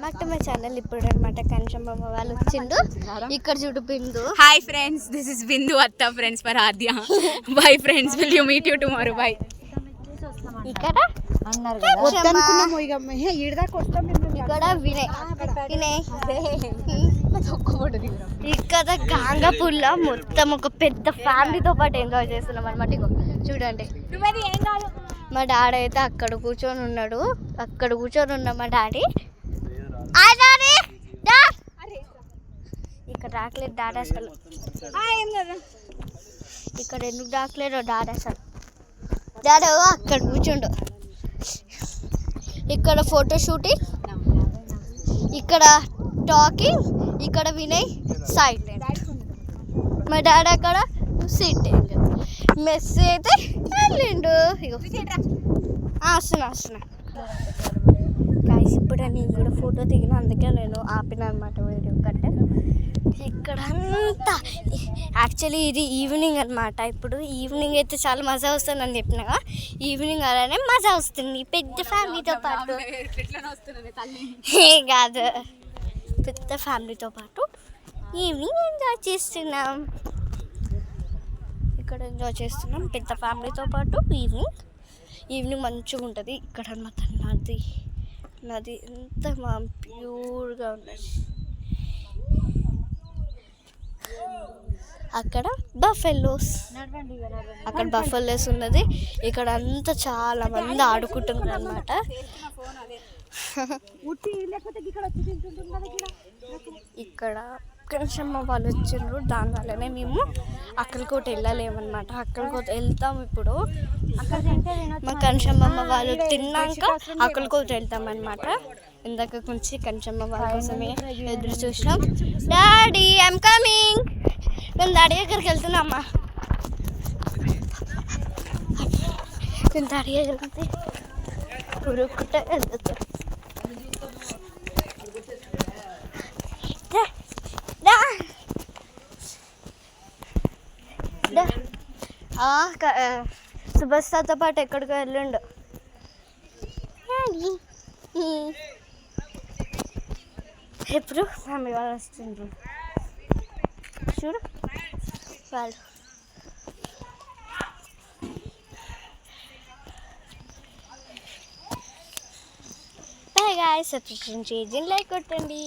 మా ఛానల్ ఇప్పుడు అనమాట కంచమ్మ వాళ్ళు వచ్చిండు. ఇక్కడ చూడు బిందు. హాయ్ ఫ్రెండ్స్, దిస్ ఇస్ బిందు అత్త friends for Aadya. Bye friends, will you meet you tomorrow. By. ఇక్కడ అన్నారు ఇక్కడ వినయ్ ఇక్కడ గాంగపూర్లో మొత్తం ఒక పెద్ద ఫ్యామిలీతో పాటు ఎంజాయ్ చేస్తున్నాం అనమాట. ఇగో చూడండి, మా డాడీ అయితే అక్కడ కూర్చొని ఉన్నాడు. అక్కడ కూర్చొని ఉన్నా మా డాడీ. ఇక్కడ రాకలేదు డాడీ అసలు. ఇక్కడ ఎందుకు రాకలేడు డాడీ అసలు. డాడీ అక్కడ కూర్చుండు. ఇక్కడ ఫోటో షూటింగ్, ఇక్కడ టాకింగ్, ఇక్కడ వినయ్ సైలెంట్. మా డాడీ అక్కడ సిట్టింగ్. మెస్ అయితే వెళ్ళిండు. వస్తున్నా గైస్. ఇప్పుడు నేను కూడా ఫోటో దిగిన, అందుకే నేను ఆపిన అనమాట వీడియో కంటే. ఇక్కడ అంతా యాక్చువల్లీ ఇది ఈవినింగ్ అనమాట. ఇప్పుడు ఈవినింగ్ అయితే చాలా మజా వస్తుందని చెప్పినా, ఈవినింగ్ అలానే మజా వస్తుంది పెద్ద ఫ్యామిలీతో పాటు. కాదు, పెద్ద ఫ్యామిలీతో పాటు ఈవినింగ్ ఎంజాయ్ చేస్తున్నాం. ఇక్కడ ఎంజాయ్ చేస్తున్నాం పెద్ద ఫ్యామిలీతో పాటు. ఈవినింగ్ మంచిగా ఉంటుంది ఇక్కడ అనమాట. నది ఎంత ప్యూర్గా ఉన్నది. అక్కడ బఫెలోస్ ఉన్నది. ఇక్కడ అంతా చాలా మంది ఆడుకుంటున్నారు అనమాట. ఇక్కడ కంచమ్మ వాళ్ళు వచ్చిండ్రు, దానివల్లనే మేము అక్కడికోటి వెళ్ళలేమన్నమాట. అక్కడికోటి వెళ్తాం ఇప్పుడు. మా కంచమ్మ వాళ్ళు తిన్నాక అక్కడికోటి వెళ్తాం అనమాట. ఇందాక కొంచెం కంచమ్మ వాళ్ళ కోసమే ఎదురు చూసినాం. Daddy I'm coming. మేము డాడీ దగ్గరికి వెళ్తున్నామ్మా. నేను డాడీ వెళ్తే ఉరుక్కుంటే వెళ్తా. సుభాష్తో పాటు ఎక్కడికో వెళ్ళిండు. ఎప్పుడు ఫ్యామిలీ వాళ్ళు వస్తుండ్రు చూడు వాళ్ళు. బాయ్ గాయ్స్, సబ్స్క్రిప్షన్ చేయండి, లైక్ కొట్టండి.